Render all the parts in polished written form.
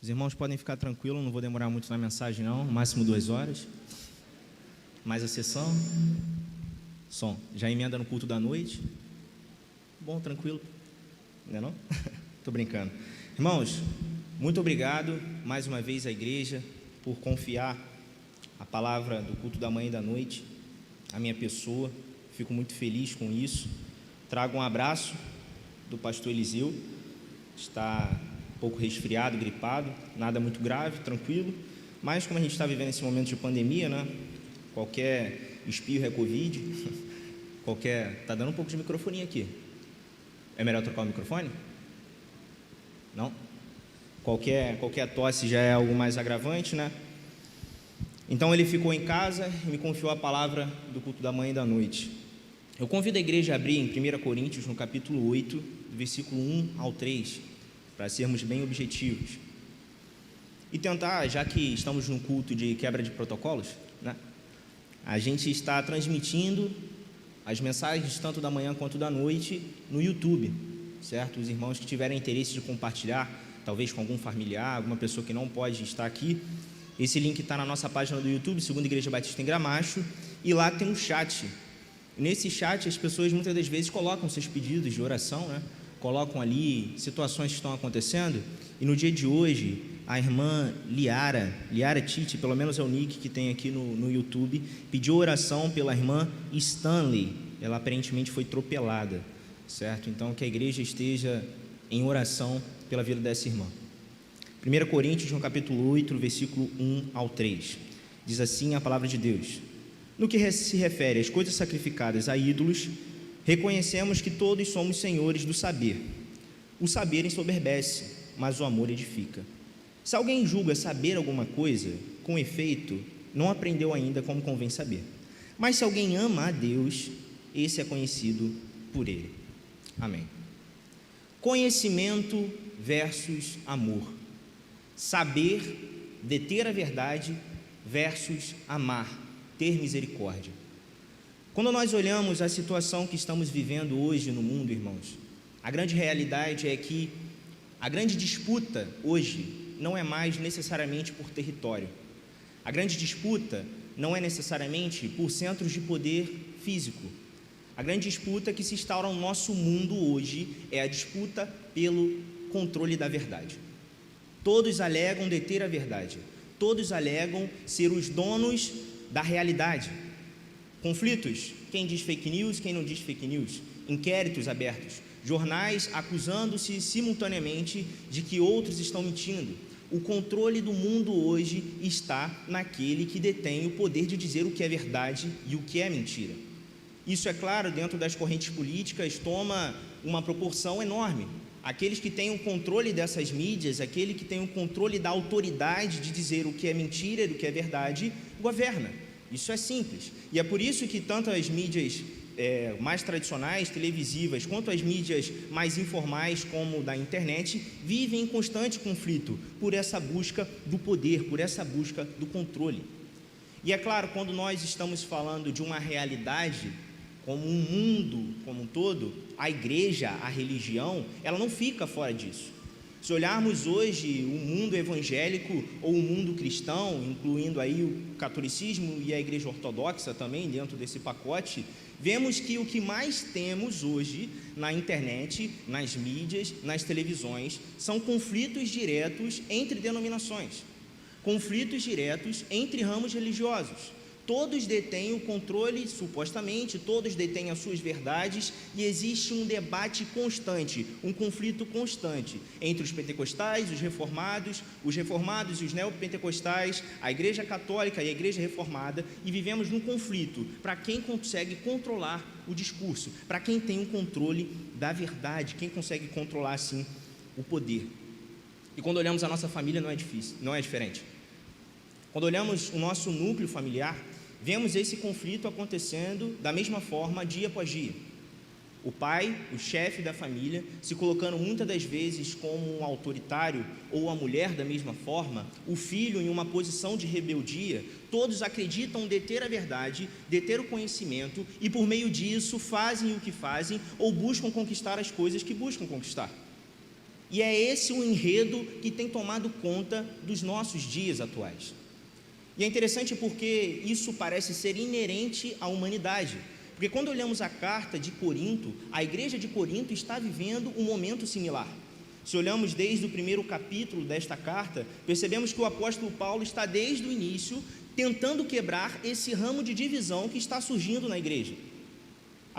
Os irmãos podem ficar tranquilos, não vou demorar muito na mensagem não, máximo 2 horas. Mais a sessão. Som, já emenda no culto da noite. Bom, tranquilo, não é não? Estou brincando. Irmãos, muito obrigado mais uma vez à igreja por confiar a palavra do culto da manhã e da noite à minha pessoa. Fico muito feliz com isso. Trago um abraço do pastor Eliseu. Está um pouco resfriado, gripado, nada muito grave, tranquilo. Mas como a gente está vivendo esse momento de pandemia, né? Qualquer espirro é Covid. Está dando um pouco de microfonia aqui. É melhor trocar o microfone? Não? Qualquer tosse já é algo mais agravante, né? Então ele ficou em casa e me confiou a palavra do culto da manhã e da noite. Eu convido a igreja a abrir em 1 Coríntios, no capítulo 8, do versículo 1 ao 3, para sermos bem objetivos. E tentar, já que estamos num culto de quebra de protocolos, né? A gente está transmitindo as mensagens tanto da manhã quanto da noite no YouTube, certo? Os irmãos que tiverem interesse de compartilhar, talvez com algum familiar, alguma pessoa que não pode estar aqui, esse link está na nossa página do YouTube, Segunda Igreja Batista em Gramacho, e lá tem um chat. Nesse chat as pessoas muitas das vezes colocam seus pedidos de oração, né? Colocam ali situações que estão acontecendo, e no dia de hoje a irmã Liara Tite, pelo menos é o nick que tem aqui no YouTube, pediu oração pela irmã Stanley. Ela aparentemente foi atropelada, certo? Então que a igreja esteja em oração pela vida dessa irmã. 1 Coríntios, no capítulo 8, versículo 1 ao 3, diz assim a palavra de Deus: no que se refere às coisas sacrificadas a ídolos, reconhecemos que todos somos senhores do saber. O saber ensoberbece, mas o amor edifica. Se alguém julga saber alguma coisa, com efeito, não aprendeu ainda como convém saber. Mas se alguém ama a Deus, esse é conhecido por Ele. Amém. Conhecimento versus amor. Saber, deter a verdade, versus amar, ter misericórdia. Quando nós olhamos a situação que estamos vivendo hoje no mundo, irmãos, a grande realidade é que a grande disputa hoje não é mais necessariamente por território. A grande disputa não é necessariamente por centros de poder físico. A grande disputa que se instaura no nosso mundo hoje é a disputa pelo controle da verdade. Todos alegam deter a verdade. Todos alegam ser os donos da realidade. Conflitos, quem diz fake news, quem não diz fake news. Inquéritos abertos. Jornais acusando-se simultaneamente de que outros estão mentindo. O controle do mundo hoje está naquele que detém o poder de dizer o que é verdade e o que é mentira. Isso, é claro, dentro das correntes políticas toma uma proporção enorme. Aqueles que têm o controle dessas mídias, aquele que tem o controle da autoridade de dizer o que é mentira e o que é verdade, governa. Isso é simples. E é por isso que tanto as mídias mais tradicionais, televisivas, quanto as mídias mais informais, como da internet, vivem em constante conflito por essa busca do poder, por essa busca do controle. E é claro, quando nós estamos falando de uma realidade como um mundo como um todo, a igreja, a religião, ela não fica fora disso. Se olharmos hoje o mundo evangélico ou o mundo cristão, incluindo aí o catolicismo e a igreja ortodoxa também dentro desse pacote, vemos que o que mais temos hoje na internet, nas mídias, nas televisões, são conflitos diretos entre denominações, conflitos diretos entre ramos religiosos. Todos detêm o controle, supostamente, todos detêm as suas verdades, e existe um debate constante, um conflito constante entre os pentecostais, os reformados e os neopentecostais, a igreja católica e a igreja reformada, e vivemos num conflito para quem consegue controlar o discurso, para quem tem o controle da verdade, quem consegue controlar, assim, o poder. E quando olhamos a nossa família não é difícil, não é diferente. Quando olhamos o nosso núcleo familiar, vemos esse conflito acontecendo da mesma forma dia após dia. O pai, o chefe da família, se colocando muitas das vezes como um autoritário, ou a mulher da mesma forma, o filho em uma posição de rebeldia. Todos acreditam deter a verdade, deter o conhecimento, e por meio disso fazem o que fazem ou buscam conquistar as coisas que buscam conquistar. E é esse o enredo que tem tomado conta dos nossos dias atuais. E é interessante porque isso parece ser inerente à humanidade. Porque quando olhamos a carta de Corinto, a igreja de Corinto está vivendo um momento similar. Se olhamos desde o primeiro capítulo desta carta, percebemos que o apóstolo Paulo está desde o início tentando quebrar esse ramo de divisão que está surgindo na igreja.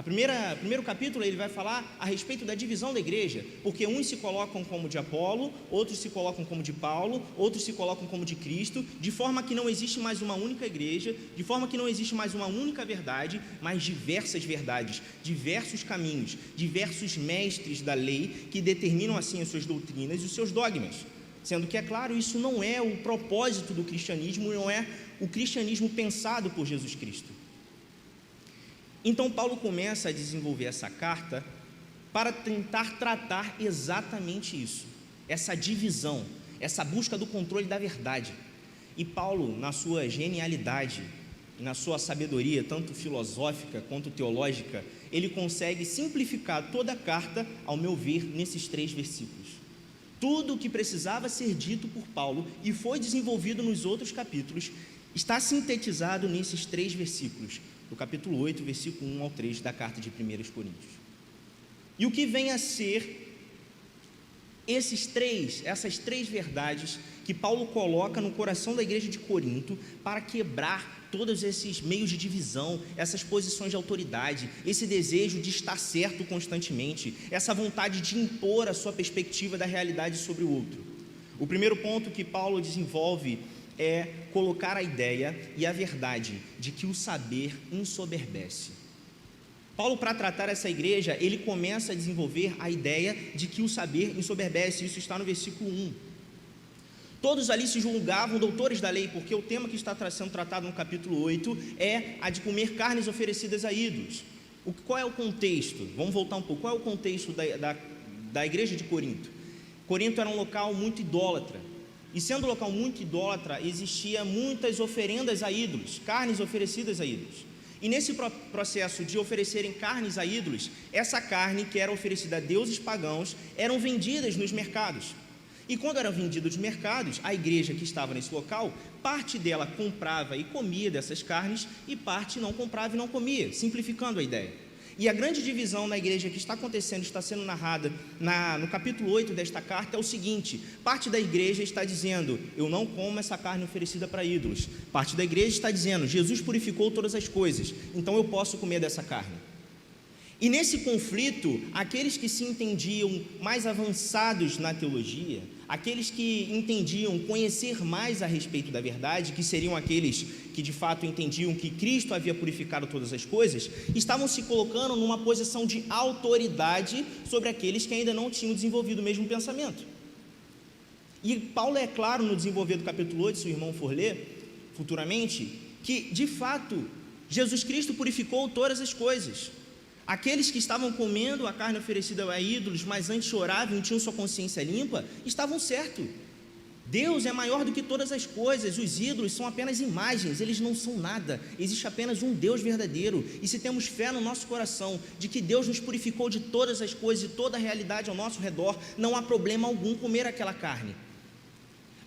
Primeiro capítulo ele vai falar a respeito da divisão da igreja, porque uns se colocam como de Apolo, outros se colocam como de Paulo, outros se colocam como de Cristo, de forma que não existe mais uma única igreja, de forma que não existe mais uma única verdade, mas diversas verdades, diversos caminhos, diversos mestres da lei que determinam assim as suas doutrinas e os seus dogmas. Sendo que, é claro, isso não é o propósito do cristianismo, não é o cristianismo pensado por Jesus Cristo. Então Paulo começa a desenvolver essa carta para tentar tratar exatamente isso, essa divisão, essa busca do controle da verdade. E Paulo, na sua genialidade, na sua sabedoria, tanto filosófica quanto teológica, ele consegue simplificar toda a carta, ao meu ver, nesses 3 versículos. Tudo o que precisava ser dito por Paulo e foi desenvolvido nos outros capítulos, está sintetizado nesses 3 versículos, do capítulo 8, versículo 1 ao 3 da carta de 1 Coríntios. E o que vem a ser essas três verdades que Paulo coloca no coração da igreja de Corinto para quebrar todos esses meios de divisão, essas posições de autoridade, esse desejo de estar certo constantemente, essa vontade de impor a sua perspectiva da realidade sobre o outro. O primeiro ponto que Paulo desenvolve é colocar a ideia e a verdade de que o saber ensoberbece. Paulo, para tratar essa igreja, ele começa a desenvolver a ideia de que o saber ensoberbece. Isso está no versículo 1. Todos ali se julgavam doutores da lei, porque o tema que está sendo tratado no capítulo 8 é a de comer carnes oferecidas a ídolos. Qual é o contexto? Vamos voltar um pouco. Qual é o contexto da igreja de Corinto? Corinto era um local muito idólatra. E sendo um local muito idólatra, existia muitas oferendas a ídolos, carnes oferecidas a ídolos. E nesse processo de oferecerem carnes a ídolos, essa carne que era oferecida a deuses pagãos, eram vendidas nos mercados. E quando eram vendidas nos mercados, a igreja que estava nesse local, parte dela comprava e comia dessas carnes, e parte não comprava e não comia, simplificando a ideia. E a grande divisão na igreja que está acontecendo, está sendo narrada no capítulo 8 desta carta é o seguinte: parte da igreja está dizendo, eu não como essa carne oferecida para ídolos. Parte da igreja está dizendo, Jesus purificou todas as coisas, então eu posso comer dessa carne. E nesse conflito, aqueles que se entendiam mais avançados na teologia, aqueles que entendiam conhecer mais a respeito da verdade, que seriam aqueles que de fato entendiam que Cristo havia purificado todas as coisas, estavam se colocando numa posição de autoridade sobre aqueles que ainda não tinham desenvolvido o mesmo pensamento. E Paulo é claro no desenvolver do capítulo 8, se o irmão for ler futuramente, que de fato Jesus Cristo purificou todas as coisas. Aqueles que estavam comendo a carne oferecida a ídolos, mas antes oravam e tinham sua consciência limpa, estavam certos. Deus é maior do que todas as coisas, os ídolos são apenas imagens, eles não são nada, existe apenas um Deus verdadeiro. E se temos fé no nosso coração de que Deus nos purificou de todas as coisas e toda a realidade ao nosso redor, não há problema algum comer aquela carne.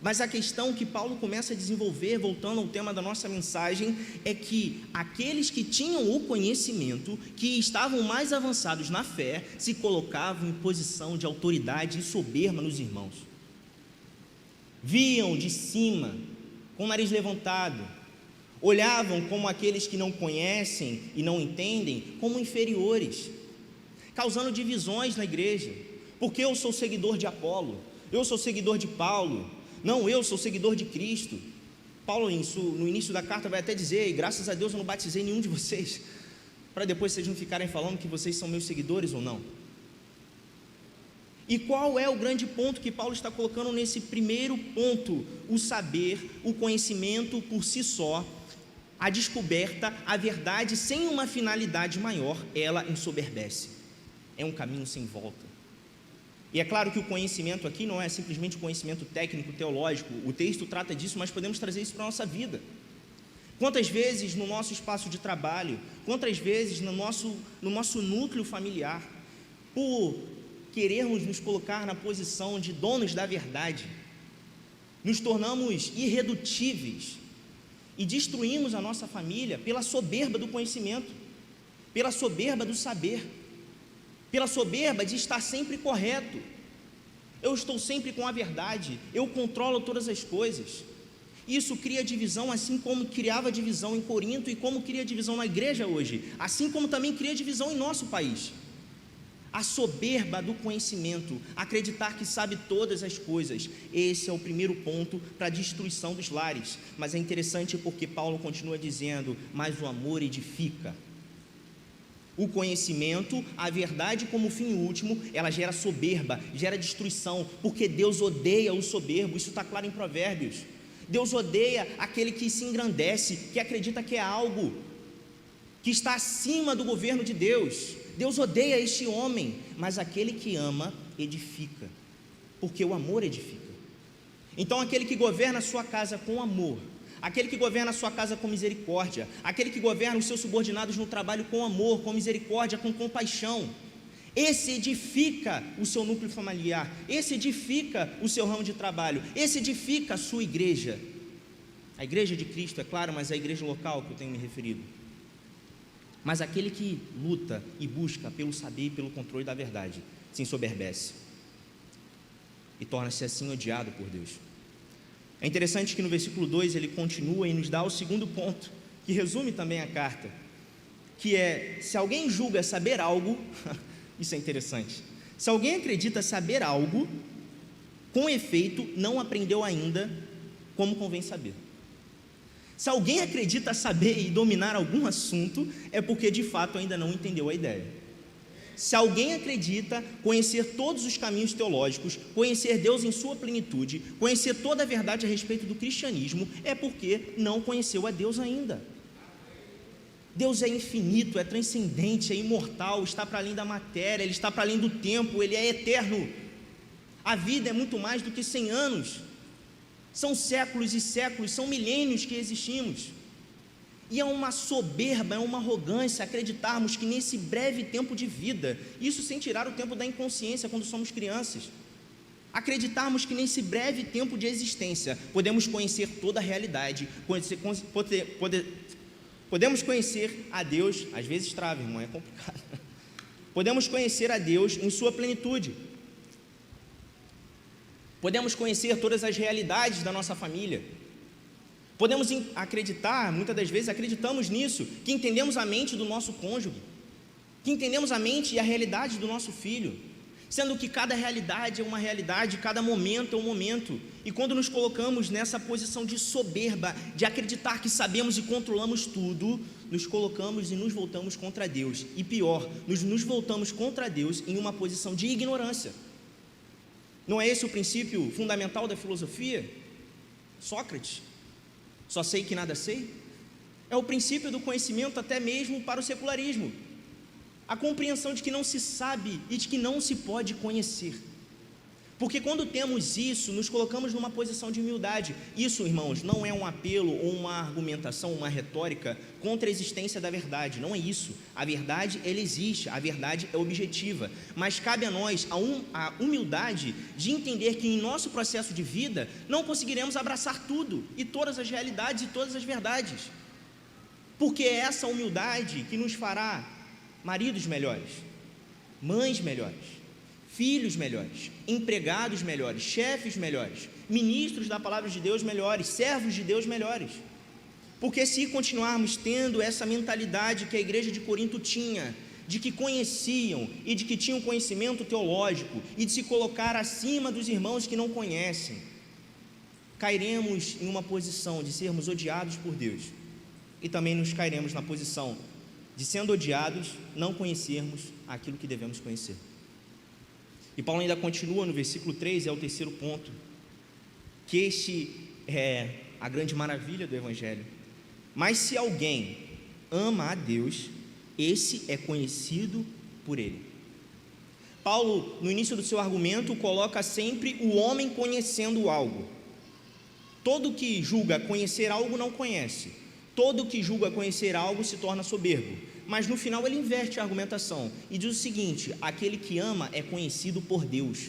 Mas a questão que Paulo começa a desenvolver, voltando ao tema da nossa mensagem, é que aqueles que tinham o conhecimento, que estavam mais avançados na fé, se colocavam em posição de autoridade e soberba nos irmãos. Viam de cima, com o nariz levantado, olhavam como aqueles que não conhecem e não entendem, como inferiores, causando divisões na igreja, porque eu sou seguidor de Apolo, eu sou seguidor de Paulo, não, eu sou seguidor de Cristo. Paulo, no início da carta, vai até dizer, graças a Deus eu não batizei nenhum de vocês, para depois vocês não ficarem falando que vocês são meus seguidores ou não. E qual é o grande ponto que Paulo está colocando nesse primeiro ponto? O saber, o conhecimento por si só, a descoberta, a verdade sem uma finalidade maior, ela ensoberbece. É um caminho sem volta. E é claro que o conhecimento aqui não é simplesmente conhecimento técnico, teológico, o texto trata disso, mas podemos trazer isso para a nossa vida. Quantas vezes no nosso espaço de trabalho, quantas vezes no nosso núcleo familiar, por querermos nos colocar na posição de donos da verdade, nos tornamos irredutíveis e destruímos a nossa família pela soberba do conhecimento, pela soberba do saber, pela soberba de estar sempre correto. Eu estou sempre com a verdade, eu controlo todas as coisas. Isso cria divisão, assim como criava divisão em Corinto e como cria divisão na igreja hoje, assim como também cria divisão em nosso país. A soberba do conhecimento, acreditar que sabe todas as coisas, esse é o primeiro ponto para a destruição dos lares. Mas é interessante porque Paulo continua dizendo, mas o amor edifica. O conhecimento, a verdade como fim último, ela gera soberba, gera destruição, porque Deus odeia o soberbo, isso está claro em Provérbios. Deus odeia aquele que se engrandece, que acredita que é algo que está acima do governo de Deus. Deus odeia este homem, mas aquele que ama, edifica, porque o amor edifica. Então aquele que governa a sua casa com amor, aquele que governa a sua casa com misericórdia, aquele que governa os seus subordinados no trabalho com amor, com misericórdia, com compaixão, esse edifica o seu núcleo familiar, esse edifica o seu ramo de trabalho, esse edifica a sua igreja, a igreja de Cristo, é claro, mas a igreja local que eu tenho me referido. Mas aquele que luta e busca pelo saber e pelo controle da verdade, se ensoberbece e torna-se assim odiado por Deus. É interessante que no versículo 2 ele continua e nos dá o segundo ponto, que resume também a carta, que é, se alguém julga saber algo, isso é interessante, se alguém acredita saber algo, com efeito não aprendeu ainda como convém saber. Se alguém acredita saber e dominar algum assunto, é porque de fato ainda não entendeu a ideia. Se alguém acredita conhecer todos os caminhos teológicos, conhecer Deus em sua plenitude, conhecer toda a verdade a respeito do cristianismo, é porque não conheceu a Deus ainda. Deus é infinito, é transcendente, é imortal, está para além da matéria, Ele está para além do tempo, Ele é eterno. A vida é muito mais do que 100 anos, são séculos e séculos, são milênios que existimos. E é uma soberba, é uma arrogância acreditarmos que nesse breve tempo de vida, isso sem tirar o tempo da inconsciência quando somos crianças, acreditarmos que nesse breve tempo de existência podemos conhecer toda a realidade, podemos conhecer a Deus, às vezes trava, irmão, é complicado. Podemos conhecer a Deus em sua plenitude. Podemos conhecer todas as realidades da nossa família. Podemos acreditar, muitas das vezes acreditamos nisso, que entendemos a mente do nosso cônjuge, que entendemos a mente e a realidade do nosso filho, sendo que cada realidade é uma realidade, cada momento é um momento. E quando nos colocamos nessa posição de soberba, de acreditar que sabemos e controlamos tudo, nos colocamos e nos voltamos contra Deus. E pior, nos voltamos contra Deus em uma posição de ignorância. Não é esse o princípio fundamental da filosofia? Sócrates, só sei que nada sei? É o princípio do conhecimento até mesmo para o secularismo. A compreensão de que não se sabe e de que não se pode conhecer. Porque quando temos isso, nos colocamos numa posição de humildade. Isso, irmãos, não é um apelo ou uma argumentação, uma retórica contra a existência da verdade. Não é isso. A verdade, ela existe. A verdade é objetiva. Mas cabe a nós a humildade de entender que em nosso processo de vida não conseguiremos abraçar tudo e todas as realidades e todas as verdades. Porque é essa humildade que nos fará maridos melhores, mães melhores, filhos melhores, empregados melhores, chefes melhores, ministros da palavra de Deus melhores, servos de Deus melhores. Porque se continuarmos tendo essa mentalidade que a igreja de Corinto tinha, de que conheciam e de que tinham conhecimento teológico e de se colocar acima dos irmãos que não conhecem, cairemos em uma posição de sermos odiados por Deus e também nos cairemos na posição de, sendo odiados, não conhecermos aquilo que devemos conhecer. E Paulo ainda continua no versículo 3, é o terceiro ponto, que este é a grande maravilha do Evangelho. Mas se alguém ama a Deus, esse é conhecido por Ele. Paulo, no início do seu argumento, coloca sempre o homem conhecendo algo. Todo que julga conhecer algo não conhece. Todo que julga conhecer algo se torna soberbo. mas no final ele inverte a argumentação e diz o seguinte: aquele que ama é conhecido por Deus.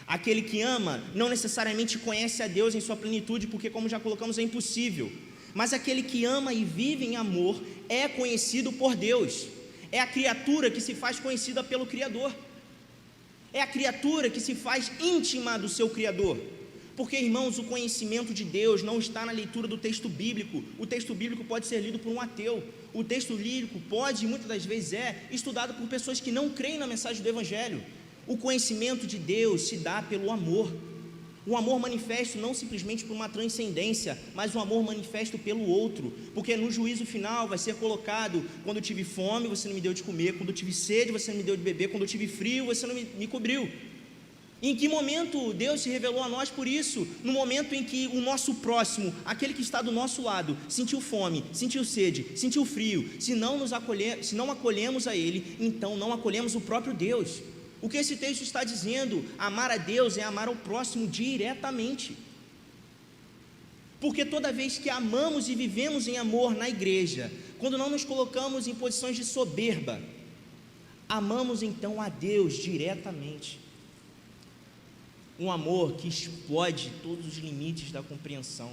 Aquele que ama não necessariamente conhece a Deus em sua plenitude, porque, como já colocamos, é impossível. Mas aquele que ama e vive em amor é conhecido por Deus. É a criatura que se faz conhecida pelo Criador. É a criatura que se faz íntima do seu Criador. Porque, irmãos, o conhecimento de Deus não está na leitura do texto bíblico. O texto bíblico pode ser lido por um ateu. O texto bíblico pode, muitas das vezes estudado por pessoas que não creem na mensagem do Evangelho. O conhecimento de Deus se dá pelo amor. O amor manifesto não simplesmente por uma transcendência, mas um amor manifesto pelo outro, porque no juízo final vai ser colocado: quando eu tive fome, você não me deu de comer; quando eu tive sede, você não me deu de beber; quando eu tive frio, você não me cobriu. Em que momento Deus se revelou a nós por isso? No momento em que o nosso próximo, aquele que está do nosso lado, sentiu fome, sentiu sede, sentiu frio. Se não acolhemos a Ele, então não acolhemos o próprio Deus. O que esse texto está dizendo? Amar a Deus é amar ao próximo diretamente. Porque toda vez que amamos e vivemos em amor na igreja, quando não nos colocamos em posições de soberba, amamos então a Deus diretamente. Um amor que explode todos os limites da compreensão,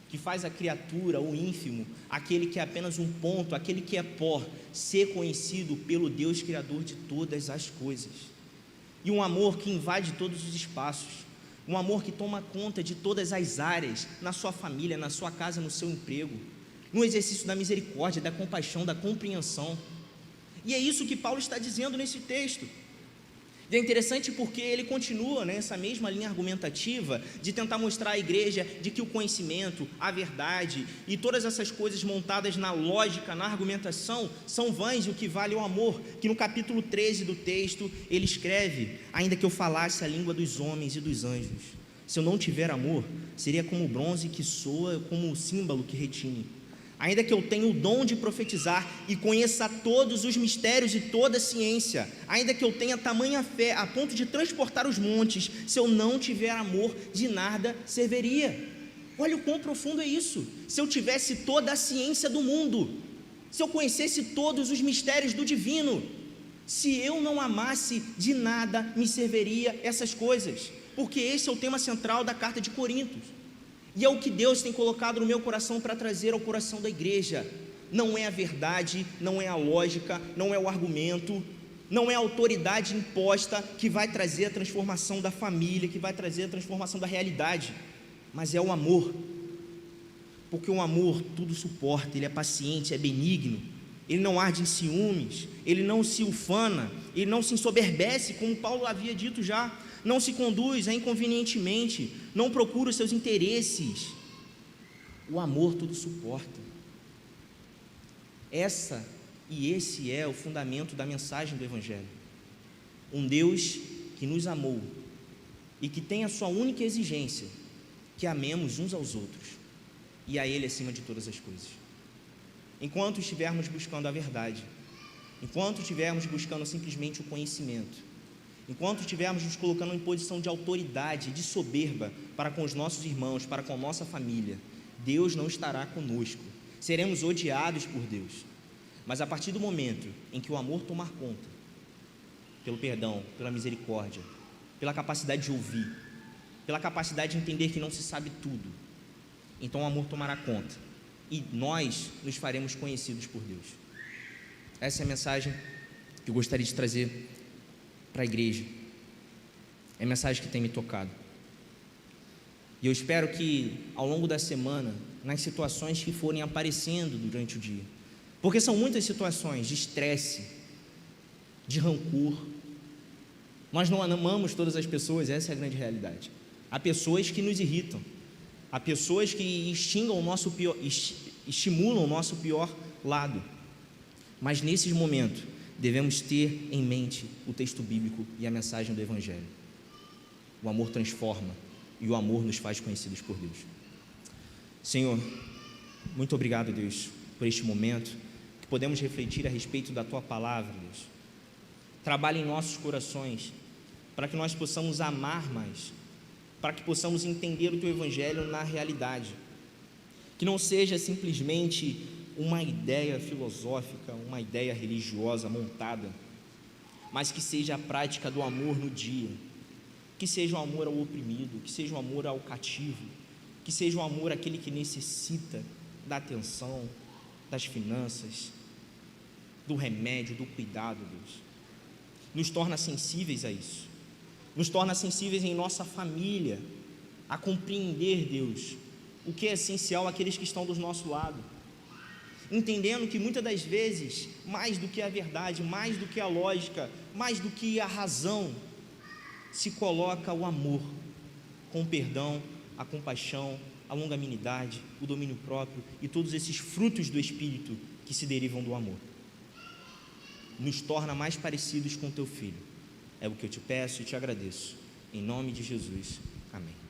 que faz a criatura, o ínfimo, aquele que é apenas um ponto, aquele que é pó, ser conhecido pelo Deus Criador de todas as coisas. E um amor que invade todos os espaços, um amor que toma conta de todas as áreas, na sua família, na sua casa, no seu emprego, no exercício da misericórdia, da compaixão, da compreensão. E é isso que Paulo está dizendo nesse texto. E é interessante porque ele continua nessa mesma linha argumentativa de tentar mostrar à igreja de que o conhecimento, a verdade e todas essas coisas montadas na lógica, na argumentação, são vãs, e o que vale é o amor, que no capítulo 13 do texto ele escreve: ainda que eu falasse a língua dos homens e dos anjos, se eu não tiver amor, seria como o bronze que soa, como o símbolo que retine. Ainda que eu tenha o dom de profetizar e conheça todos os mistérios e toda a ciência, ainda que eu tenha tamanha fé a ponto de transportar os montes, se eu não tiver amor, de nada serviria. Olha o quão profundo é isso. Se eu tivesse toda a ciência do mundo, se eu conhecesse todos os mistérios do divino, se eu não amasse, de nada me serviria essas coisas, porque esse é o tema central da carta de Coríntios. E é o que Deus tem colocado no meu coração para trazer ao coração da igreja. Não é a verdade, não é a lógica, não é o argumento, não é a autoridade imposta que vai trazer a transformação da família, que vai trazer a transformação da realidade, mas é o amor. Porque o amor tudo suporta, ele é paciente, é benigno, ele não arde em ciúmes, ele não se ufana, ele não se ensoberbece, como Paulo havia dito já, não se conduz inconvenientemente, não procura os seus interesses. O amor tudo suporta. Esse é o fundamento da mensagem do Evangelho. Um Deus que nos amou e que tem a sua única exigência, que amemos uns aos outros e a Ele acima de todas as coisas. Enquanto estivermos buscando a verdade, enquanto estivermos buscando simplesmente o conhecimento, enquanto estivermos nos colocando em posição de autoridade, de soberba para com os nossos irmãos, para com a nossa família, Deus não estará conosco. Seremos odiados por Deus. Mas a partir do momento em que o amor tomar conta, pelo perdão, pela misericórdia, pela capacidade de ouvir, pela capacidade de entender que não se sabe tudo, então o amor tomará conta e nós nos faremos conhecidos por Deus. Essa é a mensagem que eu gostaria de trazer para a igreja. É a mensagem que tem me tocado. E eu espero que ao longo da semana, nas situações que forem aparecendo durante o dia, porque são muitas situações de estresse, de rancor. Nós não amamos todas as pessoas, essa é a grande realidade. Há pessoas que nos irritam, há pessoas que estimulam o nosso pior lado. Mas nesses momentos devemos ter em mente o texto bíblico e a mensagem do Evangelho. O amor transforma e o amor nos faz conhecidos por Deus. Senhor, muito obrigado, Deus, por este momento que podemos refletir a respeito da Tua palavra, Deus. Trabalhe em nossos corações para que nós possamos amar mais, para que possamos entender o Teu Evangelho na realidade, que não seja simplesmente uma ideia filosófica, uma ideia religiosa montada, mas que seja a prática do amor no dia, que seja o amor ao oprimido, que seja o amor ao cativo, que seja o amor àquele que necessita da atenção, das finanças, do remédio, do cuidado, Deus. Nos torna sensíveis a isso, nos torna sensíveis em nossa família, a compreender, Deus, o que é essencial àqueles que estão do nosso lado, entendendo que muitas das vezes, mais do que a verdade, mais do que a lógica, mais do que a razão, se coloca o amor, com o perdão, a compaixão, a longanimidade, o domínio próprio e todos esses frutos do Espírito que se derivam do amor. Nos torna mais parecidos com teu Filho. É o que eu te peço e te agradeço. Em nome de Jesus. Amém.